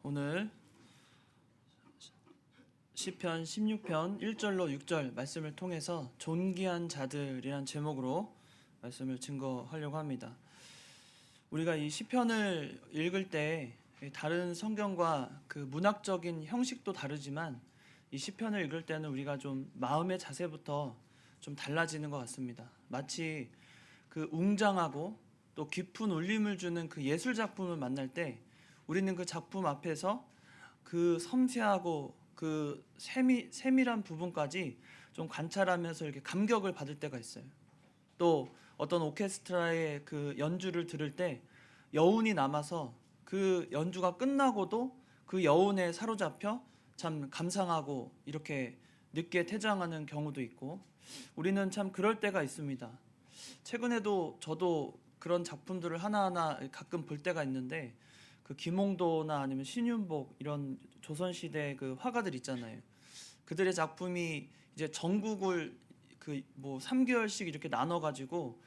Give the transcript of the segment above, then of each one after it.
오늘 시편 16편 1절로 6절 말씀을 통해서 존귀한 자들이란 제목으로 말씀을 증거하려고 합니다. 우리가 이 시편을 읽을 때 다른 성경과 그 문학적인 형식도 다르지만 이 시편을 읽을 때는 우리가 좀 마음의 자세부터 좀 달라지는 것 같습니다. 마치 그 웅장하고 또 깊은 울림을 주는 그 예술 작품을 만날 때 우리는 그 작품 앞에서 그 섬세하고 그 세밀한 부분까지 좀 관찰하면서 이렇게 감격을 받을 때가 있어요. 또 어떤 오케스트라의 그 연주를 들을 때 여운이 남아서 그 연주가 끝나고도 그 여운에 사로잡혀 참 감상하고 이렇게 늦게 퇴장하는 경우도 있고, 우리는 참 그럴 때가 있습니다. 최근에도 저도 그런 작품들을 하나하나 가끔 볼 때가 있는데, 그 김홍도나 아니면 신윤복 이런 조선시대 그 화가들 있잖아요. 그들의 작품이 이제 전국을 그 뭐 3개월씩 이렇게 나눠가지고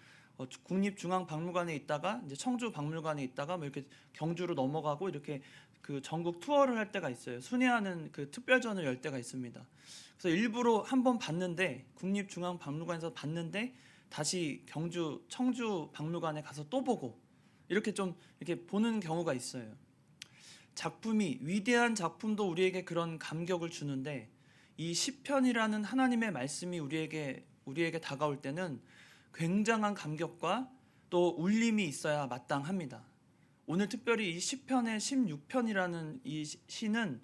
국립중앙박물관에 있다가 이제 청주박물관에 있다가 뭐 이렇게 경주로 넘어가고 이렇게 그 전국 투어를 할 때가 있어요. 순회하는 그 특별전을 열 때가 있습니다. 그래서 일부러 한번 봤는데, 국립중앙박물관에서 봤는데 다시 경주 청주박물관에 가서 또 보고 이렇게 좀 이렇게 보는 경우가 있어요. 작품이 위대한 작품도 우리에게 그런 감격을 주는데, 이 시편이라는 하나님의 말씀이 우리에게 다가올 때는 굉장한 감격과 또 울림이 있어야 마땅합니다. 오늘 특별히 이 시편의 16편이라는 이 시는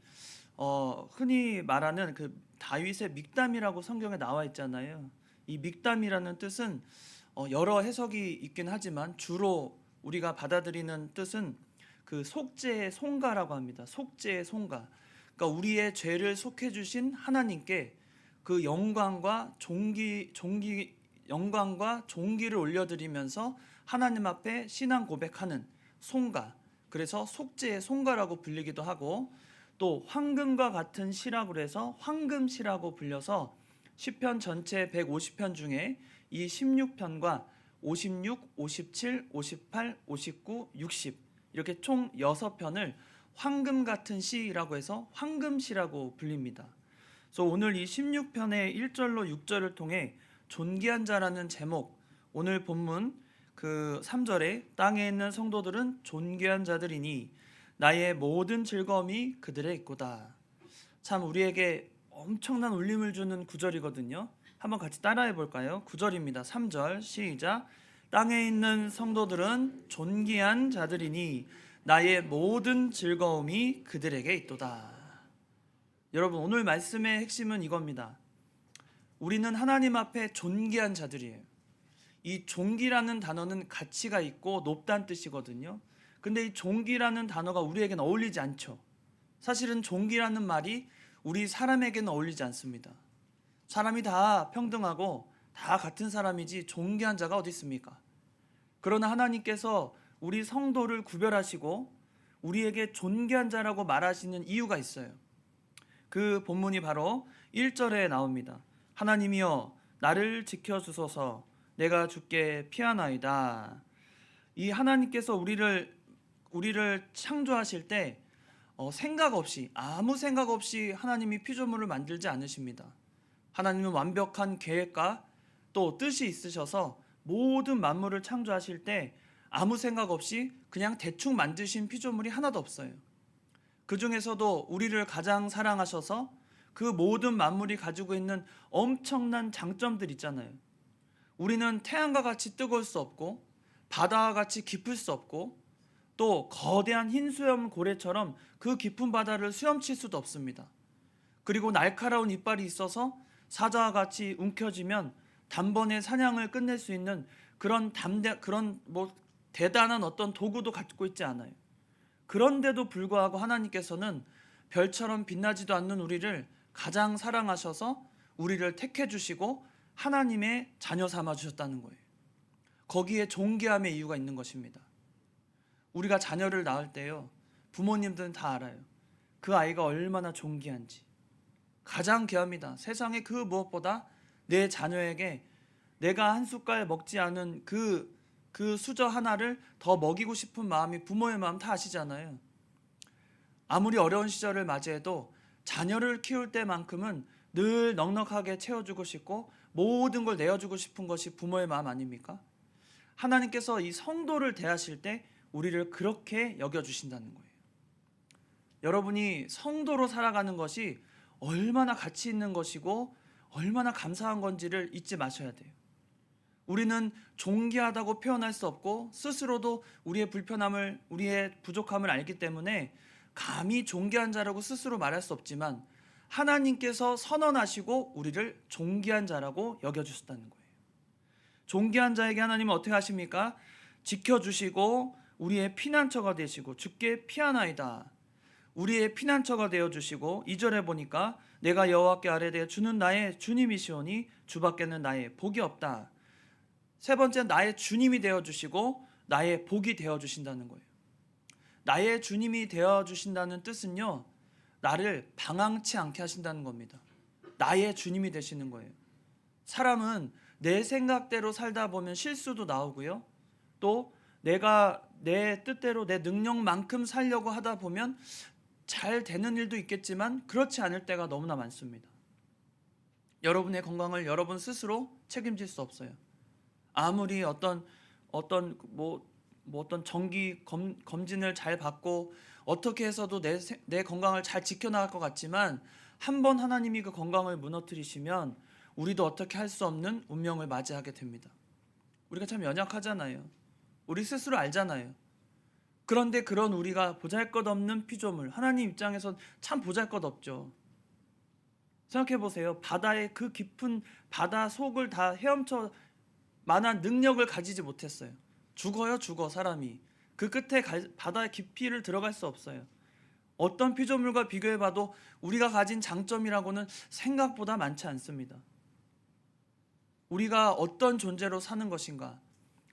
흔히 말하는 그 다윗의 믹담이라고 성경에 나와 있잖아요. 이 믹담이라는 뜻은 여러 해석이 있긴 하지만 주로 우리가 받아들이는 뜻은 그 속죄의 송가라고 합니다. 속죄의 송가. 그러니까 우리의 죄를 속해 주신 하나님께 그 영광과 종기를 올려드리면서 하나님 앞에 신앙 고백하는 송가. 그래서 속죄의 송가라고 불리기도 하고, 또 황금과 같은 시라고 해서 황금시라고 불려서 시편 전체 150편 중에 이 16편과 56, 57, 58, 59, 60 이렇게 총 6편을 황금 같은 시라고 해서 황금시라고 불립니다. 그래서 오늘 이 16편의 1절로 6절을 통해 존귀한 자라는 제목, 오늘 본문 그 3절에 땅에 있는 성도들은 존귀한 자들이니 나의 모든 즐거움이 그들의 있고다. 참 우리에게 엄청난 울림을 주는 구절이거든요. 한번 같이 따라해 볼까요? 9절입니다. 3절 시작. 땅에 있는 성도들은 존귀한 자들이니 나의 모든 즐거움이 그들에게 있도다. 여러분, 오늘 말씀의 핵심은 이겁니다. 우리는 하나님 앞에 존귀한 자들이에요. 이 존귀라는 단어는 가치가 있고 높다는 뜻이거든요. 근데 이 존귀라는 단어가 우리에게는 어울리지 않죠. 사실은 존귀라는 말이 우리 사람에게는 어울리지 않습니다. 사람이 다 평등하고 다 같은 사람이지 존귀한 자가 어디 있습니까? 그러나 하나님께서 우리 성도를 구별하시고 우리에게 존귀한 자라고 말하시는 이유가 있어요. 그 본문이 바로 1절에 나옵니다. 하나님이여 나를 지켜주소서, 내가 주께 피하나이다. 이 하나님께서 우리를 창조하실 때 생각 없이, 아무 생각 없이 하나님이 피조물을 만들지 않으십니다. 하나님은 완벽한 계획과 또 뜻이 있으셔서 모든 만물을 창조하실 때 아무 생각 없이 그냥 대충 만드신 피조물이 하나도 없어요. 그 중에서도 우리를 가장 사랑하셔서 그 모든 만물이 가지고 있는 엄청난 장점들 있잖아요. 우리는 태양과 같이 뜨거울 수 없고 바다와 같이 깊을 수 없고 또 거대한 흰 수염 고래처럼 그 깊은 바다를 수염칠 수도 없습니다. 그리고 날카로운 이빨이 있어서 사자와 같이 움켜쥐면 단번에 사냥을 끝낼 수 있는 그런 대단한 어떤 도구도 갖고 있지 않아요. 그런데도 불구하고 하나님께서는 별처럼 빛나지도 않는 우리를 가장 사랑하셔서 우리를 택해 주시고 하나님의 자녀 삼아 주셨다는 거예요. 거기에 존귀함의 이유가 있는 것입니다. 우리가 자녀를 낳을 때요, 부모님들은 다 알아요. 그 아이가 얼마나 존귀한지. 가장 귀합니다. 세상에 그 무엇보다 내 자녀에게 내가 한 숟갈 먹지 않은 그 수저 하나를 더 먹이고 싶은 마음이 부모의 마음 다 아시잖아요. 아무리 어려운 시절을 맞이해도 자녀를 키울 때만큼은 늘 넉넉하게 채워주고 싶고 모든 걸 내어주고 싶은 것이 부모의 마음 아닙니까? 하나님께서 이 성도를 대하실 때 우리를 그렇게 여겨주신다는 거예요. 여러분이 성도로 살아가는 것이 얼마나 가치 있는 것이고 얼마나 감사한 건지를 잊지 마셔야 돼요. 우리는 존귀하다고 표현할 수 없고 스스로도 우리의 불편함을, 우리의 부족함을 알기 때문에 감히 존귀한 자라고 스스로 말할 수 없지만 하나님께서 선언하시고 우리를 존귀한 자라고 여겨주셨다는 거예요. 존귀한 자에게 하나님은 어떻게 하십니까? 지켜주시고 우리의 피난처가 되시고 주께 피하나이다. 우리의 피난처가 되어주시고 2절에 보니까 내가 여호와께 아뢰되 주는 나의 주님이시오니 주밖에는 나의 복이 없다. 세 번째, 나의 주님이 되어주시고 나의 복이 되어주신다는 거예요. 나의 주님이 되어주신다는 뜻은요, 나를 방황치 않게 하신다는 겁니다. 나의 주님이 되시는 거예요. 사람은 내 생각대로 살다 보면 실수도 나오고요, 또 내가 내 뜻대로 내 능력만큼 살려고 하다 보면 잘 되는 일도 있겠지만 그렇지 않을 때가 너무나 많습니다. 여러분의 건강을 여러분 스스로 책임질 수 없어요. 아무리 어떤 정기 검진을 잘 받고 어떻게 해서도 내 건강을 잘 지켜나갈 것 같지만 한 번 하나님이 그 건강을 무너뜨리시면 우리도 어떻게 할 수 없는 운명을 맞이하게 됩니다. 우리가 참 연약하잖아요. 우리 스스로 알잖아요. 그런데 그런 우리가 보잘것없는 피조물, 하나님 입장에선 참 보잘것없죠. 생각해 보세요. 바다의 그 깊은 바다 속을 다 헤엄쳐 만한 능력을 가지지 못했어요. 죽어 사람이. 그 끝에 바다의 깊이를 들어갈 수 없어요. 어떤 피조물과 비교해봐도 우리가 가진 장점이라고는 생각보다 많지 않습니다. 우리가 어떤 존재로 사는 것인가,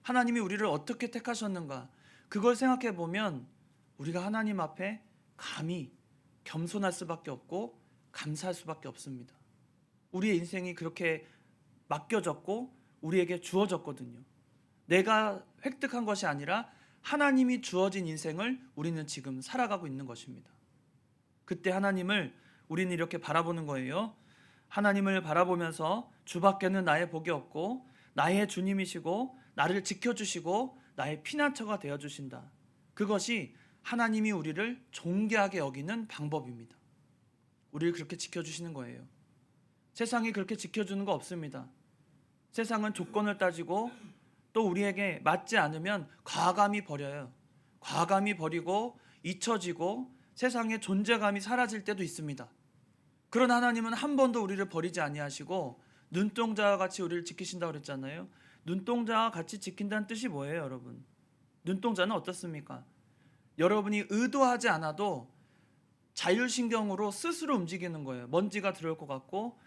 하나님이 우리를 어떻게 택하셨는가, 그걸 생각해 보면 우리가 하나님 앞에 감히 겸손할 수밖에 없고 감사할 수밖에 없습니다. 우리의 인생이 그렇게 맡겨졌고 우리에게 주어졌거든요. 내가 획득한 것이 아니라 하나님이 주어진 인생을 우리는 지금 살아가고 있는 것입니다. 그때 하나님을 우리는 이렇게 바라보는 거예요. 하나님을 바라보면서 주밖에는 나의 복이 없고 나의 주님이시고 나를 지켜주시고 나의 피난처가 되어주신다. 그것이 하나님이 우리를 존귀하게 여기는 방법입니다. 우리를 그렇게 지켜주시는 거예요. 세상이 그렇게 지켜주는 거 없습니다. 세상은 조건을 따지고 또 우리에게 맞지 않으면 과감히 버려요. 과감히 버리고 잊혀지고 세상의 존재감이 사라질 때도 있습니다. 그러나 하나님은 한 번도 우리를 버리지 아니하시고 눈동자와 같이 우리를 지키신다고 그랬잖아요. 눈동자와 같이 지킨다는 뜻이 뭐예요, 여러분? 눈동자는 어떻습니까? 여러분이 의도하지 않아도 자율신경으로 스스로 움직이는 거예요. 먼지가 들어올 것 같고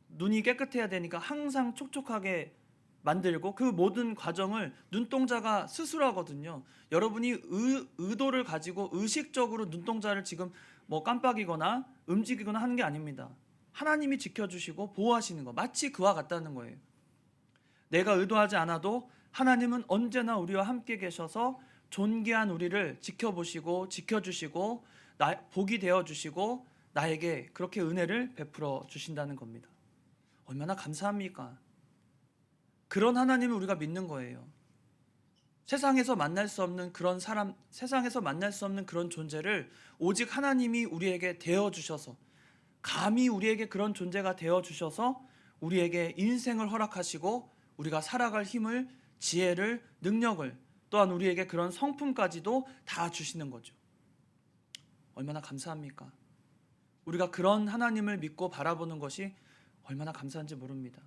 눈이 깨끗해야 되니까 항상 촉촉하게 만들고 그 모든 과정을 눈동자가 스스로 하거든요. 여러분이 의도를 가지고 의식적으로 눈동자를 지금 깜빡이거나 움직이거나 하는 게 아닙니다. 하나님이 지켜주시고 보호하시는 거, 마치 그와 같다는 거예요. 내가 의도하지 않아도 하나님은 언제나 우리와 함께 계셔서 존귀한 우리를 지켜보시고 지켜주시고 복이 되어주시고 나에게 그렇게 은혜를 베풀어 주신다는 겁니다. 얼마나 감사합니까? 그런 하나님을 우리가 믿는 거예요. 세상에서 만날 수 없는 그런 사람, 세상에서 만날 수 없는 그런 존재를 오직 하나님이 우리에게 되어주셔서, 감히 우리에게 그런 존재가 되어주셔서 우리에게 인생을 허락하시고 우리가 살아갈 힘을, 지혜를, 능력을, 또한 우리에게 그런 성품까지도 다 주시는 거죠. 얼마나 감사합니까? 우리가 그런 하나님을 믿고 바라보는 것이 얼마나 감사한지 모릅니다.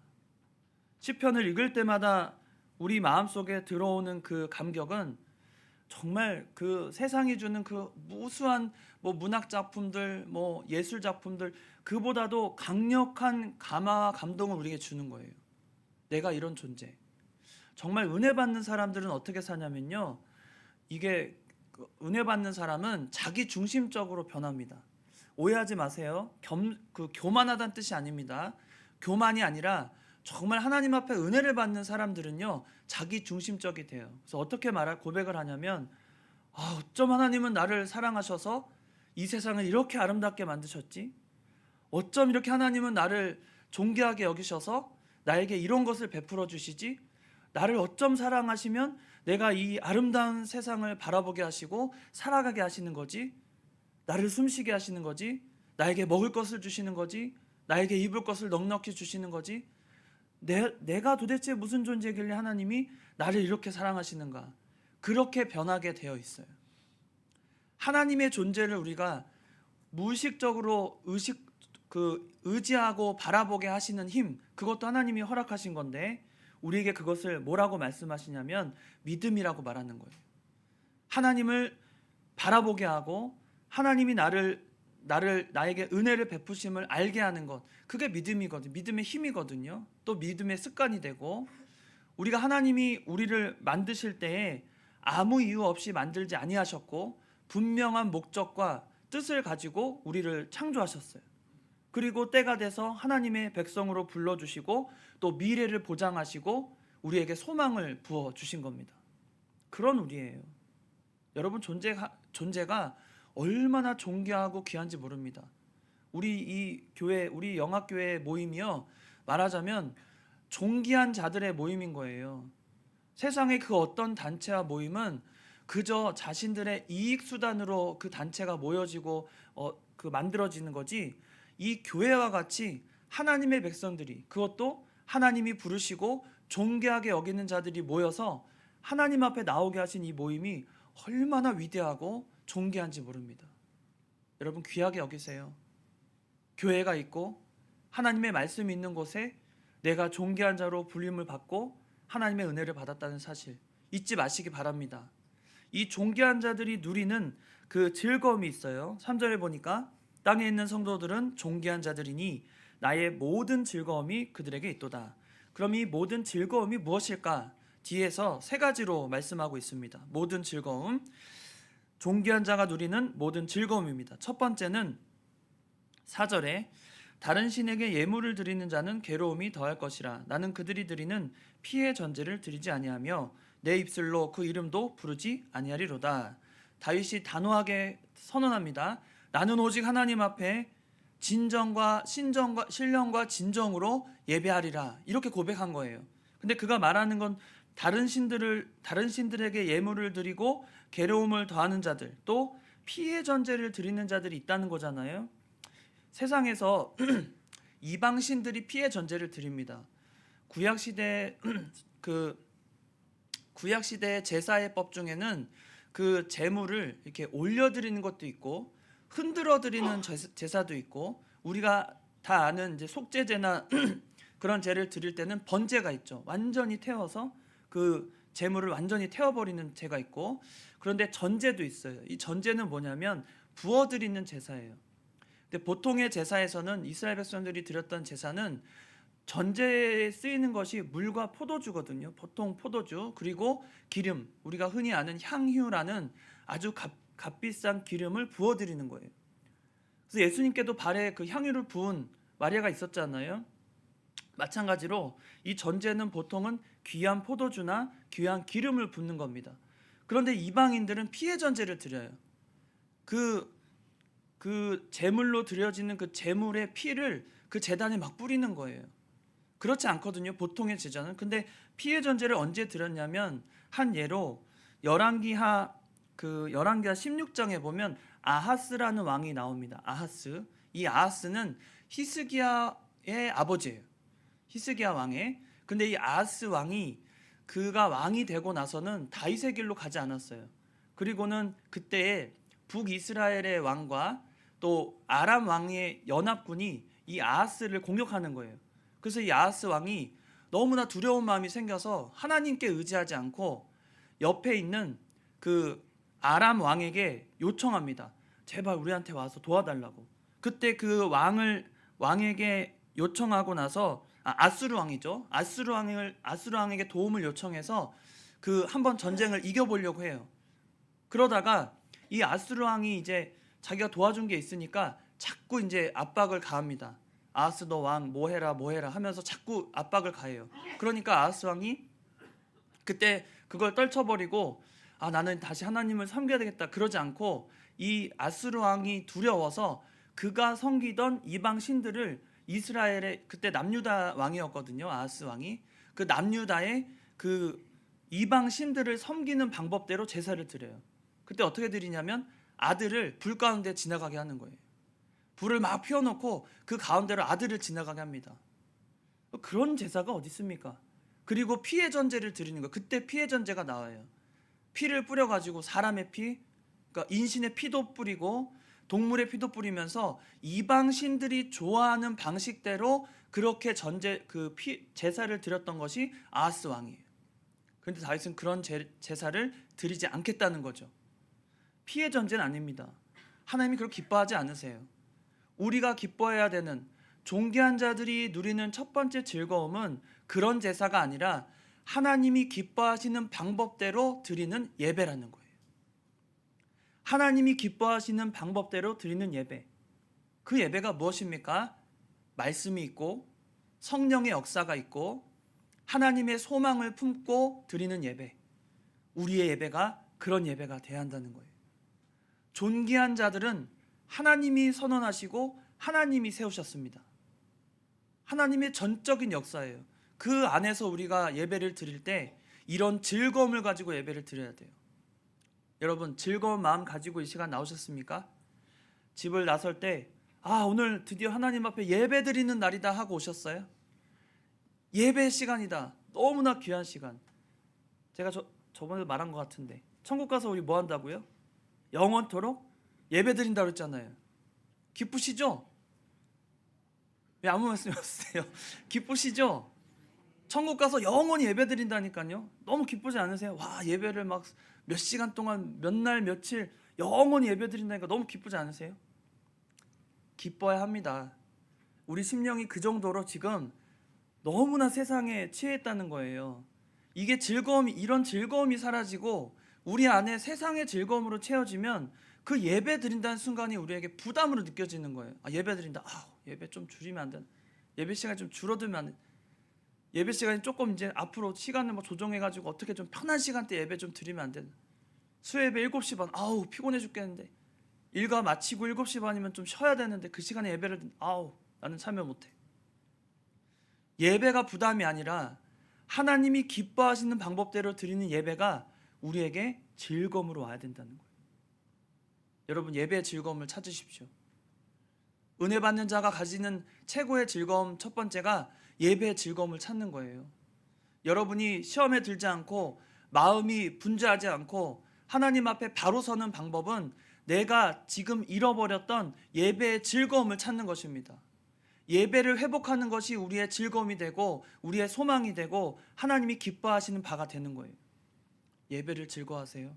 시편을 읽을 때마다 우리 마음속에 들어오는 그 감격은 정말 그 세상이 주는 그 무수한 문학 작품들, 예술 작품들, 그보다도 강력한 감화와 감동을 우리에게 주는 거예요. 내가 이런 존재. 정말 은혜 받는 사람들은 어떻게 사냐면요, 이게 은혜 받는 사람은 자기 중심적으로 변합니다. 오해하지 마세요. 교만하다는 뜻이 아닙니다. 교만이 아니라 정말 하나님 앞에 은혜를 받는 사람들은요, 자기 중심적이 돼요. 그래서 어떻게 고백을 하냐면, 어쩜 하나님은 나를 사랑하셔서 이 세상을 이렇게 아름답게 만드셨지? 어쩜 이렇게 하나님은 나를 존귀하게 여기셔서 나에게 이런 것을 베풀어 주시지? 나를 어쩜 사랑하시면 내가 이 아름다운 세상을 바라보게 하시고 살아가게 하시는 거지? 나를 숨쉬게 하시는 거지? 나에게 먹을 것을 주시는 거지? 나에게 입을 것을 넉넉히 주시는 거지? 내가 도대체 무슨 존재길래 하나님이 나를 이렇게 사랑하시는가? 그렇게 변하게 되어 있어요. 하나님의 존재를 우리가 무의식적으로 의지하고 바라보게 하시는 힘, 그것도 하나님이 허락하신 건데 우리에게 그것을 뭐라고 말씀하시냐면 믿음이라고 말하는 거예요. 하나님을 바라보게 하고 하나님이 나에게 은혜를 베푸심을 알게 하는 것, 그게 믿음이거든요. 믿음의 힘이거든요. 또 믿음의 습관이 되고, 우리가 하나님이 우리를 만드실 때에 아무 이유 없이 만들지 아니하셨고 분명한 목적과 뜻을 가지고 우리를 창조하셨어요. 그리고 때가 돼서 하나님의 백성으로 불러주시고 또 미래를 보장하시고 우리에게 소망을 부어주신 겁니다. 그런 우리예요. 여러분, 존재가 얼마나 존귀하고 귀한지 모릅니다. 우리 이 교회, 우리 영학교회 모임이요, 말하자면 존귀한 자들의 모임인 거예요. 세상의 그 어떤 단체와 모임은 그저 자신들의 이익 수단으로 그 단체가 모여지고 만들어지는 거지, 이 교회와 같이 하나님의 백성들이, 그것도 하나님이 부르시고 존귀하게 여기는 자들이 모여서 하나님 앞에 나오게 하신 이 모임이 얼마나 위대하고 존귀한지 모릅니다. 여러분, 귀하게 여기세요. 교회가 있고 하나님의 말씀이 있는 곳에 내가 존귀한 자로 불림을 받고 하나님의 은혜를 받았다는 사실 잊지 마시기 바랍니다. 이 존귀한 자들이 누리는 그 즐거움이 있어요. 3절에 보니까 땅에 있는 성도들은 존귀한 자들이니 나의 모든 즐거움이 그들에게 있도다. 그럼 이 모든 즐거움이 무엇일까? 뒤에서 세 가지로 말씀하고 있습니다. 모든 즐거움, 존귀한 자가 누리는 모든 즐거움입니다. 첫 번째는 4절에 다른 신에게 예물을 드리는 자는 괴로움이 더할 것이라. 나는 그들이 드리는 피의 전제를 드리지 아니하며 내 입술로 그 이름도 부르지 아니하리로다. 다윗이 단호하게 선언합니다. 나는 오직 하나님 앞에 진정과 신령과 진정으로 예배하리라. 이렇게 고백한 거예요. 근데 그가 말하는 건 다른 신들에게 예물을 드리고 괴로움을 더하는 자들, 또 피의 전제를 드리는 자들이 있다는 거잖아요. 세상에서 이방 신들이 피의 전제를 드립니다. 구약 시대 제사의 법 중에는 그 제물을 이렇게 올려드리는 것도 있고 흔들어 드리는 제사도 있고, 우리가 다 아는 이제 속죄제나 그런 제를 드릴 때는 번제가 있죠. 완전히 태워서 그 제물을 완전히 태워버리는 제가 있고, 그런데 전제도 있어요. 이 전제는 뭐냐면 부어드리는 제사예요. 근데 보통의 제사에서는, 이스라엘 백성들이 드렸던 제사는 전제에 쓰이는 것이 물과 포도주거든요. 보통 포도주, 그리고 기름, 우리가 흔히 아는 향유라는 아주 값비싼 기름을 부어드리는 거예요. 그래서 예수님께도 발에 그 향유를 부은 마리아가 있었잖아요. 마찬가지로 이 전제는 보통은 귀한 포도주나 귀한 기름을 붓는 겁니다. 그런데 이방인들은 피의 전제를 드려요. 그 제물로 드려지는 그 제물의 피를 그 제단에 막 뿌리는 거예요. 그렇지 않거든요, 보통의 제자는. 근데 피의 전제를 언제 드렸냐면, 한 예로 열왕기하 16장에 보면 아하스라는 왕이 나옵니다. 아하스. 이 아하스는 히스기야의 아버지예요. 히스기야 왕의. 근데 이 아하스 왕이, 그가 왕이 되고 나서는 다윗의 길로 가지 않았어요. 그리고는 그때에 북이스라엘의 왕과 또 아람 왕의 연합군이 이 아하스를 공격하는 거예요. 그래서 이 아하스 왕이 너무나 두려운 마음이 생겨서 하나님께 의지하지 않고 옆에 있는 그 아람 왕에게 요청합니다. 제발 우리한테 와서 도와달라고. 그때 그 왕에게 요청하고 나서 아수르 왕이죠. 아수르 왕에게 도움을 요청해서 그 한번 전쟁을 이겨보려고 해요. 그러다가 이 아수르 왕이 이제 자기가 도와준 게 있으니까 자꾸 이제 압박을 가합니다. 아하스 너 왕 뭐해라 하면서 자꾸 압박을 가해요. 그러니까 아하스 왕이 그때 그걸 떨쳐버리고 나는 다시 하나님을 섬겨야 되겠다 그러지 않고 이 아수르 왕이 두려워서 그가 섬기던 이방 신들을 이스라엘의 그때 남유다 왕이었거든요. 아하스 왕이 그 남유다의 그 이방 신들을 섬기는 방법대로 제사를 드려요. 그때 어떻게 드리냐면 아들을 불 가운데 지나가게 하는 거예요. 불을 막 피워놓고 그 가운데로 아들을 지나가게 합니다. 그런 제사가 어디 있습니까? 그리고 피해 전제를 드리는 거. 그때 피해 전제가 나와요. 피를 뿌려가지고 사람의 피, 그러니까 인신의 피도 뿌리고 동물의 피도 뿌리면서 이방 신들이 좋아하는 방식대로 그렇게 제사를 드렸던 것이 아하스 왕이에요. 그런데 다윗은 그런 제사를 드리지 않겠다는 거죠. 피해 전제는 아닙니다. 하나님이 그렇게 기뻐하지 않으세요. 우리가 기뻐해야 되는 존귀한 자들이 누리는 첫 번째 즐거움은 그런 제사가 아니라 하나님이 기뻐하시는 방법대로 드리는 예배라는 거예요. 하나님이 기뻐하시는 방법대로 드리는 예배. 그 예배가 무엇입니까? 말씀이 있고 성령의 역사가 있고 하나님의 소망을 품고 드리는 예배. 우리의 예배가 그런 예배가 돼야 한다는 거예요. 존귀한 자들은 하나님이 선언하시고 하나님이 세우셨습니다. 하나님의 전적인 역사예요. 그 안에서 우리가 예배를 드릴 때 이런 즐거움을 가지고 예배를 드려야 돼요. 여러분, 즐거운 마음 가지고 이 시간 나오셨습니까? 집을 나설 때 오늘 드디어 하나님 앞에 예배 드리는 날이다 하고 오셨어요? 예배 시간이다. 너무나 귀한 시간. 제가 저번에 말한 것 같은데 천국 가서 우리 뭐 한다고요? 영원토록 예배 드린다고 그랬잖아요. 기쁘시죠? 왜 아무 말씀 없으세요? 기쁘시죠? 천국 가서 영원히 예배 드린다니까요. 너무 기쁘지 않으세요? 와, 예배를 막 몇 시간 동안 몇 날 며칠 영원히 예배 드린다니까 너무 기쁘지 않으세요? 기뻐야 합니다. 우리 심령이 그 정도로 지금 너무나 세상에 취했다는 거예요. 이게 이런 즐거움이 사라지고 우리 안에 세상의 즐거움으로 채워지면 그 예배 드린다는 순간이 우리에게 부담으로 느껴지는 거예요. 예배 드린다. 예배 좀 줄이면 안 되나? 예배 시간이 좀 줄어들면 안 돼. 예배 시간이 조금 이제 앞으로 시간을 조정해가지고 어떻게 좀 편한 시간대 예배 좀 드리면 안 되나? 수요예배 7시 반. 피곤해 죽겠는데. 일과 마치고 7시 반이면 좀 쉬어야 되는데 그 시간에 예배를 나는 참여 못해. 예배가 부담이 아니라 하나님이 기뻐하시는 방법대로 드리는 예배가 우리에게 즐거움으로 와야 된다는 거예요. 여러분, 예배의 즐거움을 찾으십시오. 은혜 받는 자가 가지는 최고의 즐거움 첫 번째가 예배의 즐거움을 찾는 거예요. 여러분이 시험에 들지 않고 마음이 분주하지 않고 하나님 앞에 바로 서는 방법은 내가 지금 잃어버렸던 예배의 즐거움을 찾는 것입니다. 예배를 회복하는 것이 우리의 즐거움이 되고 우리의 소망이 되고 하나님이 기뻐하시는 바가 되는 거예요. 예배를 즐거워하세요.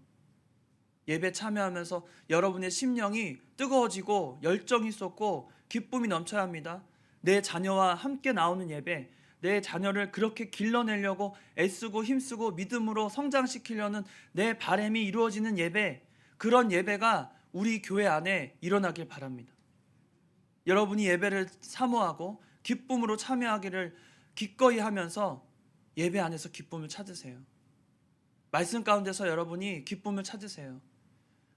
예배 참여하면서 여러분의 심령이 뜨거워지고 열정이 쏟고 기쁨이 넘쳐야 합니다. 내 자녀와 함께 나오는 예배, 내 자녀를 그렇게 길러내려고 애쓰고 힘쓰고 믿음으로 성장시키려는 내 바람이 이루어지는 예배, 그런 예배가 우리 교회 안에 일어나길 바랍니다. 여러분이 예배를 사모하고 기쁨으로 참여하기를 기꺼이 하면서 예배 안에서 기쁨을 찾으세요. 말씀 가운데서 여러분이 기쁨을 찾으세요.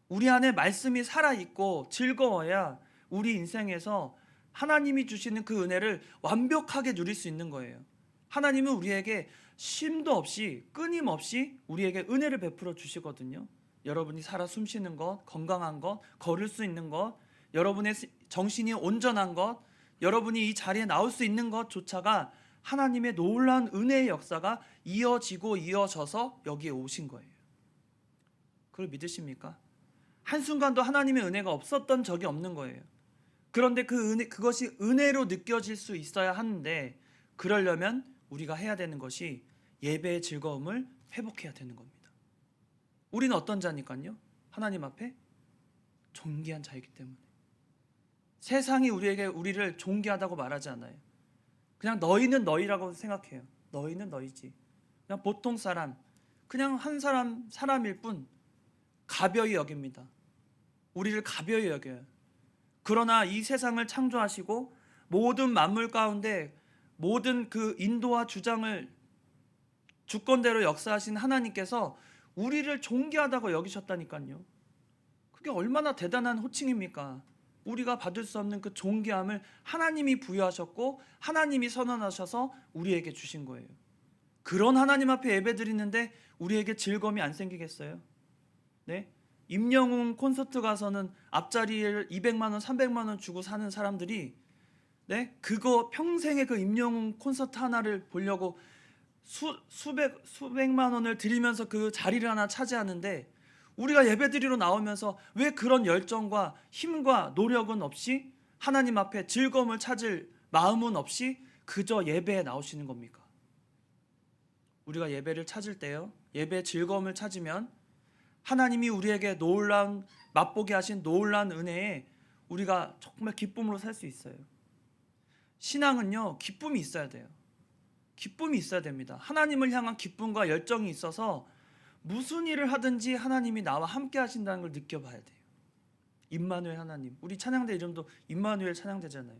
우리 안에 말씀이 살아있고 즐거워야 우리 인생에서 하나님이 주시는 그 은혜를 완벽하게 누릴 수 있는 거예요. 하나님은 우리에게 쉼도 없이 끊임없이 우리에게 은혜를 베풀어 주시거든요. 여러분이 살아 숨쉬는 것, 건강한 것, 걸을 수 있는 것, 여러분의 정신이 온전한 것, 여러분이 이 자리에 나올 수 있는 것조차가 하나님의 놀라운 은혜의 역사가 이어지고 이어져서 여기에 오신 거예요. 그걸 믿으십니까? 한순간도 하나님의 은혜가 없었던 적이 없는 거예요. 그런데 그것이 은혜로 느껴질 수 있어야 하는데, 그러려면 우리가 해야 되는 것이 예배의 즐거움을 회복해야 되는 겁니다. 우리는 어떤 자니까요? 하나님 앞에 존귀한 자이기 때문에. 세상이 우리를 존귀하다고 말하지 않아요. 그냥 너희는 너희라고 생각해요. 너희는 너희지. 그냥 보통 사람, 그냥 한 사람일 뿐 가벼이 여깁니다. 우리를 가벼이 여겨요. 그러나 이 세상을 창조하시고 모든 만물 가운데 모든 그 인도와 주장을 주권대로 역사하신 하나님께서 우리를 존귀하다고 여기셨다니까요. 그게 얼마나 대단한 호칭입니까? 우리가 받을 수 없는 그 존귀함을 하나님이 부여하셨고 하나님이 선언하셔서 우리에게 주신 거예요. 그런 하나님 앞에 예배드리는데 우리에게 즐거움이 안 생기겠어요? 네? 임영웅 콘서트 가서는 앞자리를 200만 원, 300만 원 주고 사는 사람들이 네? 그거 평생에 그 임영웅 콘서트 하나를 보려고 수백만 원을 들이면서 그 자리를 하나 차지하는데 우리가 예배드리러 나오면서 왜 그런 열정과 힘과 노력은 없이 하나님 앞에 즐거움을 찾을 마음은 없이 그저 예배에 나오시는 겁니까? 우리가 예배를 찾을 때요, 예배의 즐거움을 찾으면 하나님이 우리에게 놀라운 맛보게 하신 놀라운 은혜에 우리가 정말 기쁨으로 살 수 있어요. 신앙은요, 기쁨이 있어야 돼요. 기쁨이 있어야 됩니다. 하나님을 향한 기쁨과 열정이 있어서 무슨 일을 하든지 하나님이 나와 함께 하신다는 걸 느껴봐야 돼요. 임마누엘 하나님, 우리 찬양대 이름도 임마누엘 찬양대잖아요.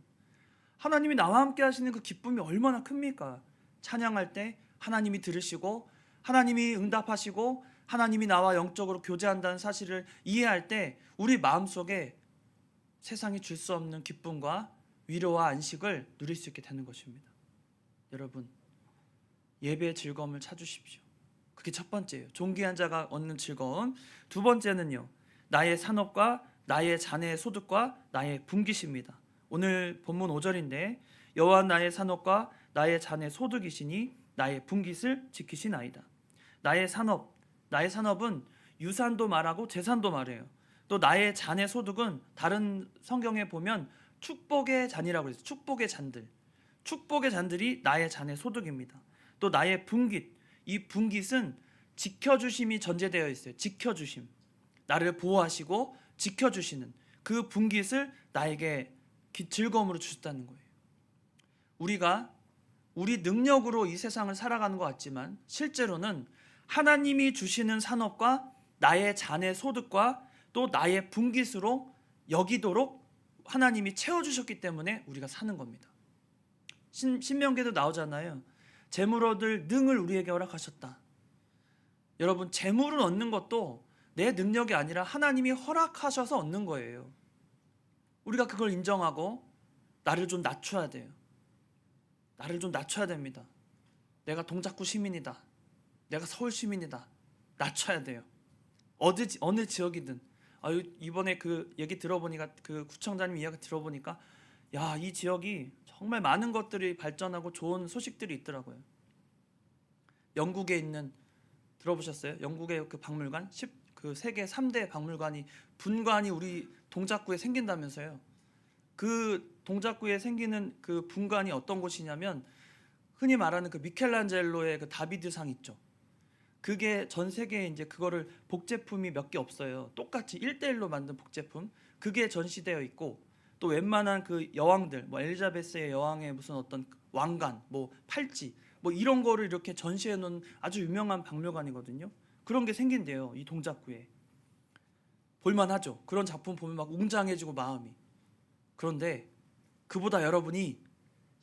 하나님이 나와 함께 하시는 그 기쁨이 얼마나 큽니까? 찬양할 때 하나님이 들으시고 하나님이 응답하시고 하나님이 나와 영적으로 교제한다는 사실을 이해할 때 우리 마음속에 세상이 줄 수 없는 기쁨과 위로와 안식을 누릴 수 있게 되는 것입니다. 여러분, 예배의 즐거움을 찾으십시오. 그게 첫 번째예요. 존귀한 자가 얻는 즐거움. 두 번째는요, 나의 산업과 나의 자네의 소득과 나의 분깃입니다. 오늘 본문 5절인데 여호와 나의 산업과 나의 자네 소득이시니 나의 분깃을 지키시나이다. 나의 산업은 유산도 말하고 재산도 말해요. 또 나의 자네 소득은 다른 성경에 보면 축복의 잔이라고 해서 축복의 잔들, 축복의 잔들이 나의 자네 소득입니다. 또 나의 분깃, 이 분깃은 지켜주심이 전제되어 있어요. 지켜주심, 나를 보호하시고 지켜주시는 그 분깃을 나에게 즐거움으로 주셨다는 거예요. 우리가 우리 능력으로 이 세상을 살아가는 것 같지만 실제로는 하나님이 주시는 산업과 나의 자네 소득과 또 나의 분깃으로 여기도록 하나님이 채워주셨기 때문에 우리가 사는 겁니다. 신명기에도 나오잖아요. 재물 얻을 능을 우리에게 허락하셨다. 여러분, 재물을 얻는 것도 내 능력이 아니라 하나님이 허락하셔서 얻는 거예요. 우리가 그걸 인정하고 나를 좀 낮춰야 돼요. 나를 좀 낮춰야 됩니다. 내가 동작구 시민이다, 내가 서울 시민이다, 낮춰야 돼요. 어느 지역이든. 이번에 그 얘기 들어보니까, 그 구청장님 이야기 들어보니까 야, 이 지역이 정말 많은 것들이 발전하고 좋은 소식들이 있더라고요. 영국에 있는, 들어보셨어요? 영국의 그 박물관, 그 세계 3대 박물관이 분관이 우리 동작구에 생긴다면서요. 그 동작구에 생기는 그 분관이 어떤 곳이냐면 흔히 말하는 그 미켈란젤로의 그 다비드상 있죠. 그게 전 세계에 이제 그거를 복제품이 몇 개 없어요. 똑같이 1대1로 만든 복제품. 그게 전시되어 있고 또 웬만한 그 여왕들, 뭐 엘리자베스의 여왕의 무슨 어떤 왕관, 뭐 팔찌, 뭐 이런 거를 이렇게 전시해 놓은 아주 유명한 박물관이거든요. 그런 게 생긴대요, 이 동작구에. 볼만하죠. 그런 작품 보면 막 웅장해지고 마음이. 그런데 그보다 여러분이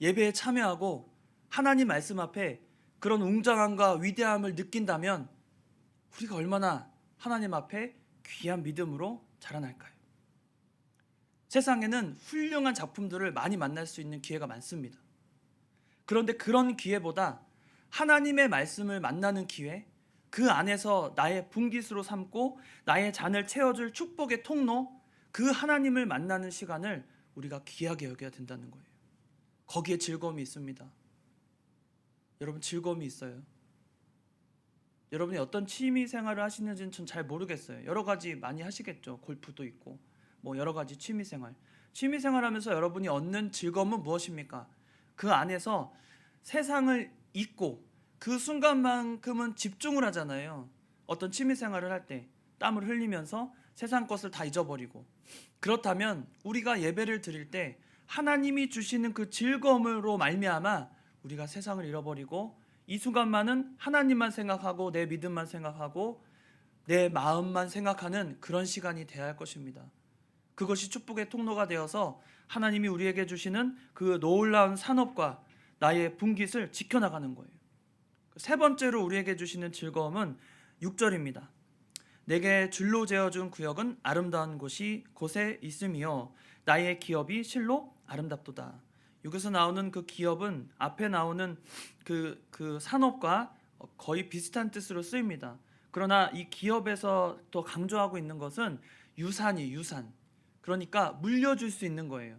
예배에 참여하고 하나님 말씀 앞에 그런 웅장함과 위대함을 느낀다면 우리가 얼마나 하나님 앞에 귀한 믿음으로 자라날까요? 세상에는 훌륭한 작품들을 많이 만날 수 있는 기회가 많습니다. 그런데 그런 기회보다 하나님의 말씀을 만나는 기회, 그 안에서 나의 분깃으로 삼고 나의 잔을 채워줄 축복의 통로, 그 하나님을 만나는 시간을 우리가 귀하게 여겨야 된다는 거예요. 거기에 즐거움이 있습니다. 여러분, 즐거움이 있어요. 여러분이 어떤 취미 생활을 하시는지는 전 잘 모르겠어요. 여러 가지 많이 하시겠죠. 골프도 있고 뭐 여러 가지 취미 생활. 취미 생활하면서 여러분이 얻는 즐거움은 무엇입니까? 그 안에서 세상을 잊고 그 순간만큼은 집중을 하잖아요. 어떤 취미 생활을 할 때 땀을 흘리면서 세상 것을 다 잊어버리고. 그렇다면 우리가 예배를 드릴 때 하나님이 주시는 그 즐거움으로 말미암아 우리가 세상을 잃어버리고 이 순간만은 하나님만 생각하고 내 믿음만 생각하고 내 마음만 생각하는 그런 시간이 되어야 할 것입니다. 그것이 축복의 통로가 되어서 하나님이 우리에게 주시는 그 놀라운 산업과 나의 분깃을 지켜나가는 거예요. 세 번째로 우리에게 주시는 즐거움은 6절입니다. 내게 줄로 재어준 구역은 아름다운 곳에 있음이요 나의 기업이 실로 아름답도다. 여기서 나오는 그 기업은 앞에 나오는 그 산업과 거의 비슷한 뜻으로 쓰입니다. 그러나 이 기업에서 더 강조하고 있는 것은 유산. 그러니까 물려줄 수 있는 거예요.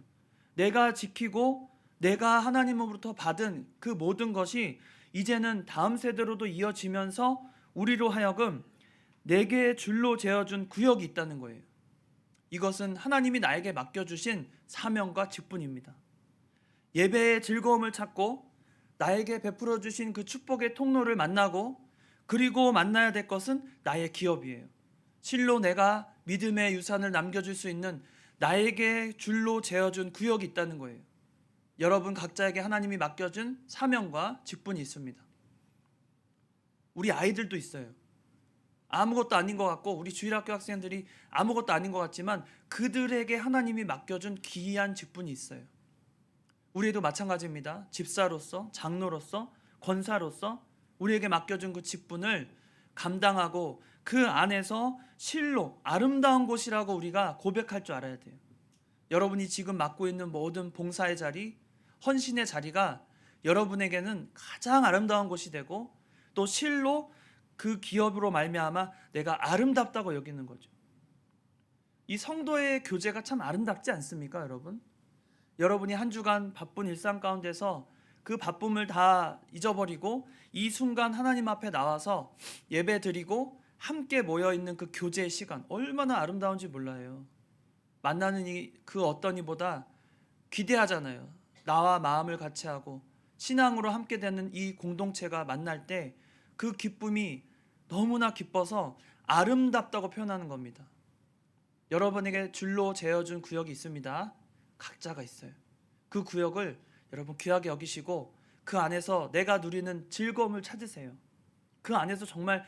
내가 지키고 내가 하나님으로부터 받은 그 모든 것이 이제는 다음 세대로도 이어지면서 우리로 하여금 내게 줄로 재어준 구역이 있다는 거예요. 이것은 하나님이 나에게 맡겨주신 사명과 직분입니다. 예배의 즐거움을 찾고 나에게 베풀어 주신 그 축복의 통로를 만나고 그리고 만나야 될 것은 나의 기업이에요. 실로 내가 믿음의 유산을 남겨줄 수 있는 나에게 줄로 재어준 구역이 있다는 거예요. 여러분 각자에게 하나님이 맡겨준 사명과 직분이 있습니다. 우리 아이들도 있어요. 아무것도 아닌 것 같고 우리 주일학교 학생들이 아무것도 아닌 것 같지만 그들에게 하나님이 맡겨준 귀한 직분이 있어요. 우리도 마찬가지입니다. 집사로서, 장로로서, 권사로서 우리에게 맡겨준 그 직분을 감당하고 그 안에서 실로 아름다운 곳이라고 우리가 고백할 줄 알아야 돼요. 여러분이 지금 맡고 있는 모든 봉사의 자리, 헌신의 자리가 여러분에게는 가장 아름다운 곳이 되고 또 실로 그 기업으로 말미암아 내가 아름답다고 여기는 거죠. 이 성도의 교제가 참 아름답지 않습니까, 여러분? 여러분이 한 주간 바쁜 일상 가운데서 그 바쁨을 다 잊어버리고 이 순간 하나님 앞에 나와서 예배 드리고 함께 모여있는 그 교제의 시간 얼마나 아름다운지 몰라요. 만나는 그 어떤 이보다 기대하잖아요. 나와 마음을 같이 하고 신앙으로 함께 되는 이 공동체가 만날 때 그 기쁨이 너무나 기뻐서 아름답다고 표현하는 겁니다. 여러분에게 줄로 재어준 구역이 있습니다. 각자가 있어요. 그 구역을 여러분 귀하게 여기시고 그 안에서 내가 누리는 즐거움을 찾으세요. 그 안에서 정말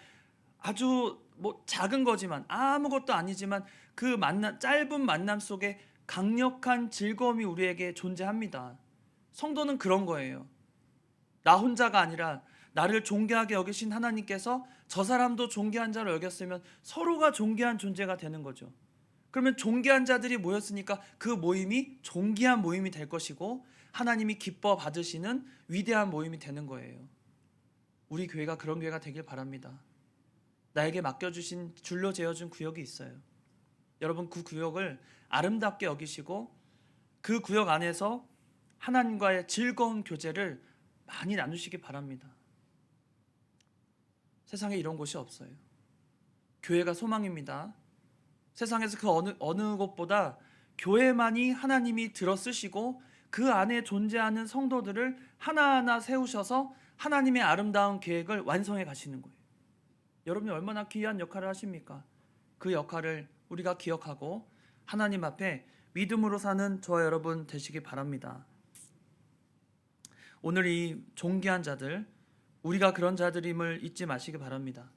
아주 작은 거지만 아무것도 아니지만 그 짧은 만남 속에 강력한 즐거움이 우리에게 존재합니다. 성도는 그런 거예요. 나 혼자가 아니라 나를 존귀하게 여기신 하나님께서 저 사람도 존귀한 자로 여겼으면 서로가 존귀한 존재가 되는 거죠. 그러면 존귀한 자들이 모였으니까 그 모임이 존귀한 모임이 될 것이고 하나님이 기뻐 받으시는 위대한 모임이 되는 거예요. 우리 교회가 그런 교회가 되길 바랍니다. 나에게 맡겨주신 줄로 재어준 구역이 있어요. 여러분 그 구역을 아름답게 여기시고 그 구역 안에서 하나님과의 즐거운 교제를 많이 나누시기 바랍니다. 세상에 이런 곳이 없어요. 교회가 소망입니다. 세상에서 그 어느 곳보다 교회만이 하나님이 들어쓰시고 그 안에 존재하는 성도들을 하나하나 세우셔서 하나님의 아름다운 계획을 완성해 가시는 거예요. 여러분이 얼마나 귀한 역할을 하십니까? 그 역할을 우리가 기억하고 하나님 앞에 믿음으로 사는 저와 여러분 되시기 바랍니다. 오늘 이 존귀한 자들, 우리가 그런 자들임을 잊지 마시기 바랍니다.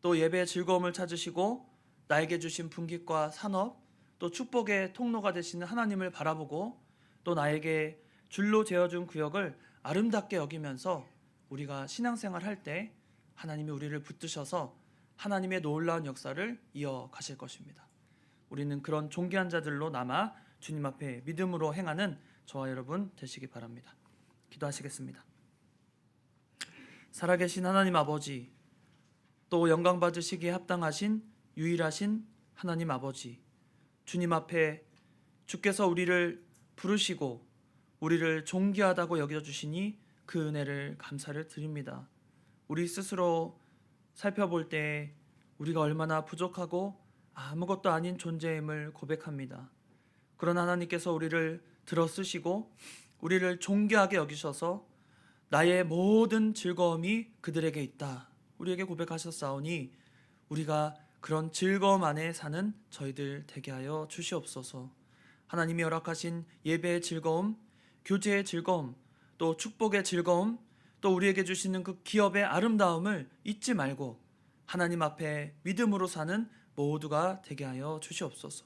또 예배의 즐거움을 찾으시고 나에게 주신 분깃과 산업, 또 축복의 통로가 되시는 하나님을 바라보고 또 나에게 줄로 재어준 구역을 아름답게 여기면서 우리가 신앙생활 할 때 하나님이 우리를 붙드셔서 하나님의 놀라운 역사를 이어가실 것입니다. 우리는 그런 존귀한 자들로 남아 주님 앞에 믿음으로 행하는 저와 여러분 되시기 바랍니다. 기도하시겠습니다. 살아계신 하나님 아버지, 또 영광 받으시기에 합당하신 유일하신 하나님 아버지, 주님 앞에 주께서 우리를 부르시고 우리를 존귀하다고 여겨주시니 그 은혜를 감사를 드립니다. 우리 스스로 살펴볼 때 우리가 얼마나 부족하고 아무것도 아닌 존재임을 고백합니다. 그러나 하나님께서 우리를 들어쓰시고 우리를 존귀하게 여기셔서 나의 모든 즐거움이 그들에게 있다, 우리에게 고백하셨사오니 우리가 그런 즐거움 안에 사는 저희들 되게 하여 주시옵소서. 하나님이 허락하신 예배의 즐거움, 교제의 즐거움, 또 축복의 즐거움, 또 우리에게 주시는 그 기업의 아름다움을 잊지 말고 하나님 앞에 믿음으로 사는 모두가 되게 하여 주시옵소서.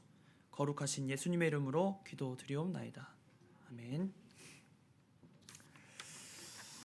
거룩하신 예수님의 이름으로 기도드리옵나이다. 아멘.